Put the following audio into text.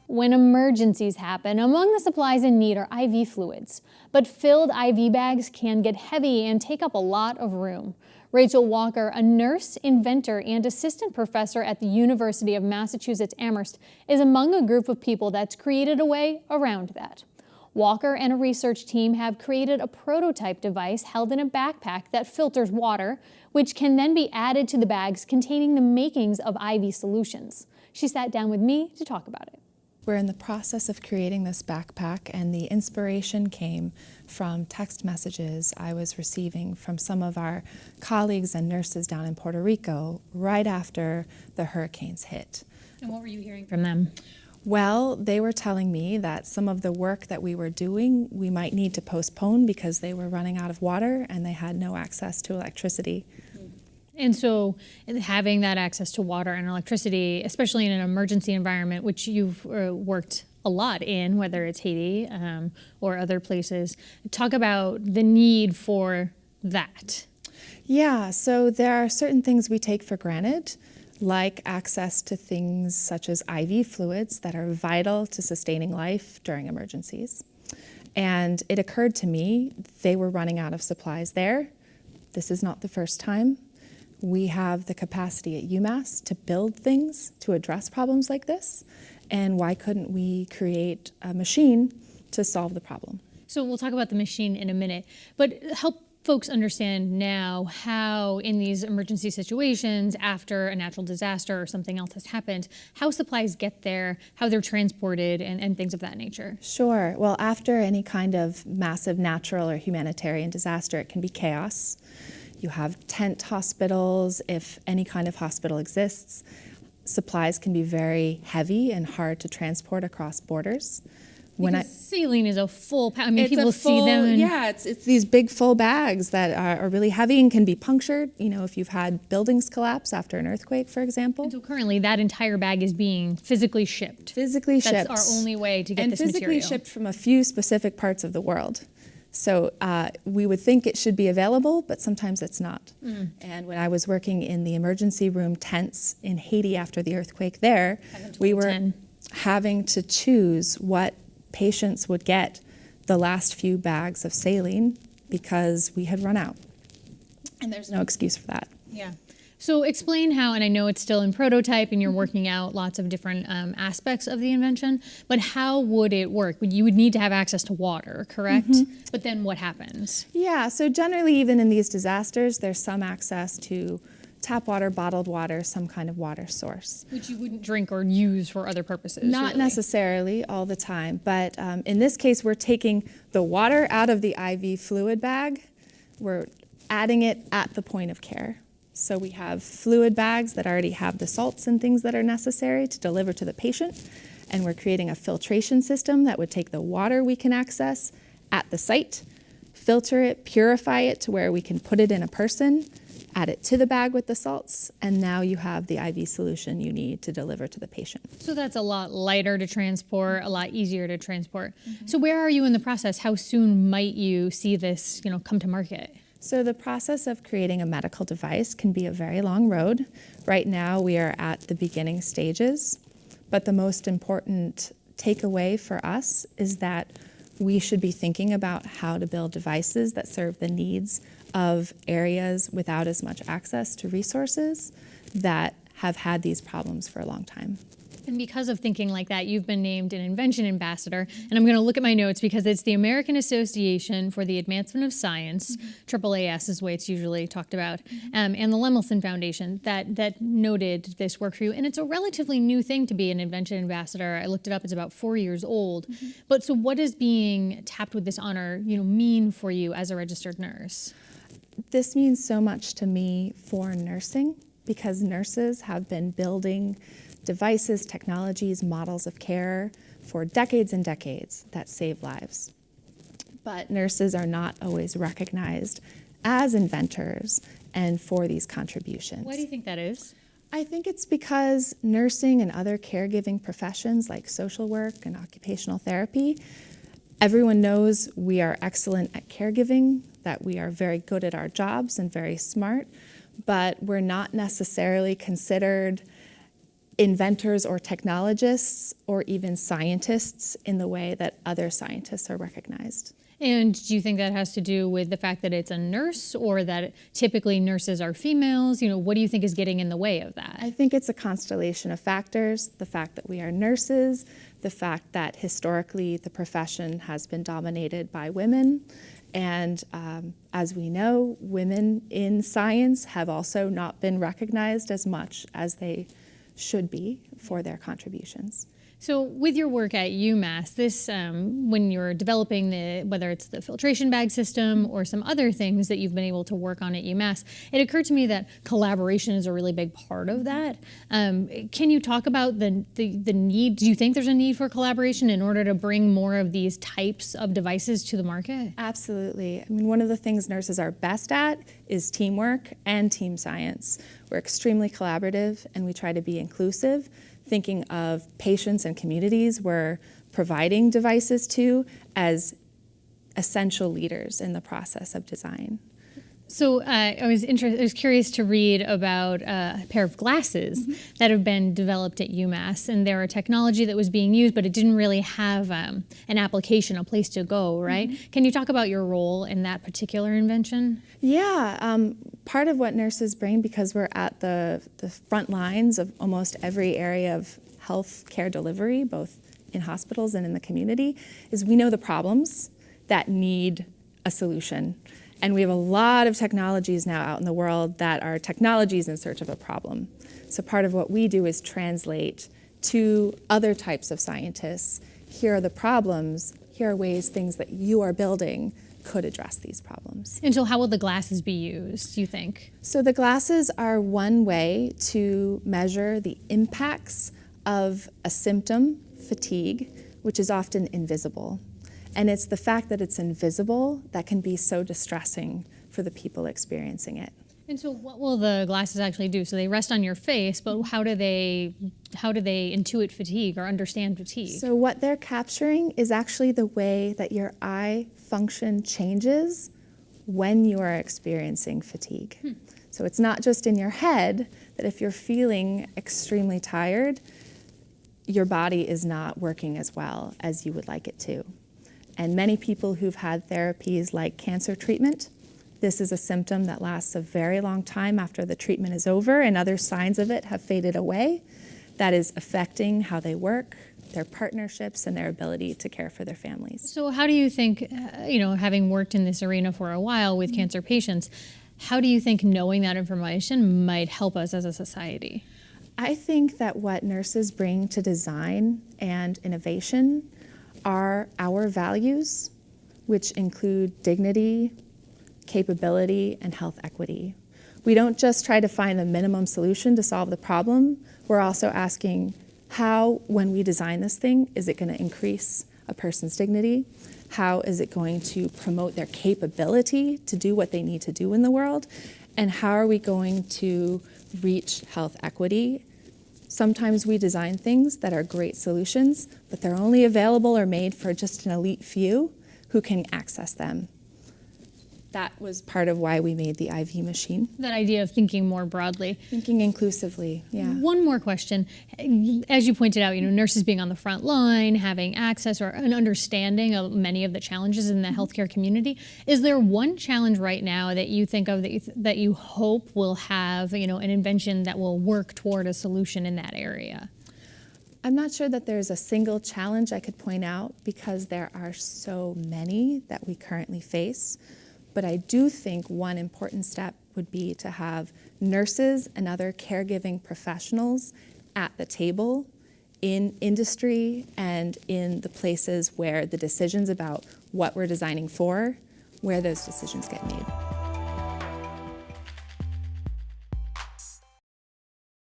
When emergencies happen, among the supplies in need are IV fluids. But filled IV bags can get heavy and take up a lot of room. Rachel Walker, a nurse, inventor, and assistant professor at the University of Massachusetts Amherst, is among a group of people that's created a way around that. Walker and a research team have created a prototype device held in a backpack that filters water, which can then be added to the bags containing the makings of IV solutions. She sat down with me to talk about it. We're in the process of creating this backpack, and the inspiration came from text messages I was receiving from some of our colleagues and nurses down in Puerto Rico right after the hurricanes hit. And what were you hearing from them? Well, they were telling me that some of the work that we were doing, we might need to postpone because they were running out of water and they had no access to electricity. And so having that access to water and electricity, especially in an emergency environment, which you've worked a lot in, whether it's Haiti or other places, talk about the need for that. Yeah, so there are certain things we take for granted, like access to things such as IV fluids that are vital to sustaining life during emergencies. And it occurred to me they were running out of supplies there. This is not the first time. We have the capacity at UMass to build things to address problems like this, and why couldn't we create a machine to solve the problem? So we'll talk about the machine in a minute, but help folks understand now how in these emergency situations, after a natural disaster or something else has happened, how supplies get there, how they're transported, and things of that nature. Sure. Well, after any kind of massive natural or humanitarian disaster, it can be chaos. You have tent hospitals, if any kind of hospital exists. Supplies can be very heavy and hard to transport across borders. Saline is a full, I mean, people see them. Yeah, it's these big full bags that are really heavy and can be punctured, you know, if you've had buildings collapse after an earthquake, for example. And so currently that entire bag is being physically shipped. Physically shipped. That's our only way to get this material. And physically shipped from a few specific parts of the world. So we would think it should be available, but sometimes it's not. And when I was working in the emergency room tents in Haiti after the earthquake there, we were having to choose what patients would get the last few bags of saline because we had run out. And there's no excuse for that. Yeah. So explain how, and I know it's still in prototype and you're working out lots of different aspects of the invention, but how would it work? You would need to have access to water, correct? But then what happens? Yeah, so generally even in these disasters, there's some access to tap water, bottled water, some kind of water source. Which you wouldn't drink or use for other purposes. Not necessarily all the time, but in this case, we're taking the water out of the IV fluid bag, we're adding it at the point of care. So we have fluid bags that already have the salts and things that are necessary to deliver to the patient, and we're creating a filtration system that would take the water we can access at the site, filter it, purify it to where we can put it in a person, add it to the bag with the salts, and now you have the IV solution you need to deliver to the patient. So that's a lot lighter to transport, a lot easier to transport. So where are you in the process? How soon might you see this, come to market? So the process of creating a medical device can be a very long road. Right now we are at the beginning stages, but the most important takeaway for us is that we should be thinking about how to build devices that serve the needs of areas without as much access to resources that have had these problems for a long time. And because of thinking like that, you've been named an invention ambassador. And I'm going to look at my notes because it's the American Association for the Advancement of Science, AAAS is the way it's usually talked about, and the Lemelson Foundation that noted this work for you. And it's a relatively new thing to be an invention ambassador. I looked it up, it's about 4 years old. But so what does being tapped with this honor, mean for you as a registered nurse? This means so much to me for nursing because nurses have been building devices, technologies, models of care for decades and decades that save lives. But nurses are not always recognized as inventors and for these contributions. Why do you think that is? I think it's because nursing and other caregiving professions like social work and occupational therapy, everyone knows we are excellent at caregiving, that we are very good at our jobs and very smart, but we're not necessarily considered inventors or technologists or even scientists in the way that other scientists are recognized. And do you think that has to do with the fact that it's a nurse, or that typically nurses are females? What do you think is getting in the way of that? I think it's a constellation of factors. The fact that we are nurses, the fact that historically the profession has been dominated by women, and as we know, women in science have also not been recognized as much as they should be for their contributions. So with your work at UMass, this when you're developing whether it's the filtration bag system or some other things that you've been able to work on at UMass, it occurred to me that collaboration is a really big part of that. Can you talk about the need? Do you think there's a need for collaboration in order to bring more of these types of devices to the market? Absolutely. I mean, one of the things nurses are best at is teamwork and team science. We're extremely collaborative and we try to be inclusive, thinking of patients and communities we're providing devices to as essential leaders in the process of design. So I was curious to read about a pair of glasses that have been developed at UMass, and they're a technology that was being used, but it didn't really have an application, a place to go, right? Can you talk about your role in that particular invention? Yeah, part of what nurses bring, because we're at the front lines of almost every area of health care delivery, both in hospitals and in the community, is we know the problems that need a solution. And we have a lot of technologies now out in the world that are technologies in search of a problem. So part of what we do is translate to other types of scientists. Here are the problems. Here are things that you are building could address these problems. And so how will the glasses be used, do you think? So the glasses are one way to measure the impacts of a symptom, fatigue, which is often invisible. And it's the fact that it's invisible that can be so distressing for the people experiencing it. And so what will the glasses actually do? So they rest on your face, but how do they intuit fatigue or understand fatigue? So what they're capturing is actually the way that your eye function changes when you are experiencing fatigue. So it's not just in your head that if you're feeling extremely tired, your body is not working as well as you would like it to. And many people who've had therapies like cancer treatment, this is a symptom that lasts a very long time after the treatment is over and other signs of it have faded away. That is affecting how they work, their partnerships, and their ability to care for their families. So how do you think, having worked in this arena for a while with cancer patients, how do you think knowing that information might help us as a society? I think that what nurses bring to design and innovation are our values, which include dignity, capability, and health equity. We don't just try to find the minimum solution to solve the problem. We're also asking how, when we design this thing, is it going to increase a person's dignity? How is it going to promote their capability to do what they need to do in the world? And how are we going to reach health equity? Sometimes we design things that are great solutions, but they're only available or made for just an elite few who can access them. That was part of why we made the IV machine. That idea of thinking more broadly. Thinking inclusively, yeah. One more question. As you pointed out, nurses being on the front line, having access or an understanding of many of the challenges in the healthcare community. Is there one challenge right now that you think of that you hope will have, an invention that will work toward a solution in that area? I'm not sure that there's a single challenge I could point out because there are so many that we currently face. But I do think one important step would be to have nurses and other caregiving professionals at the table in industry and in the places where the decisions about what we're designing for, where those decisions get made.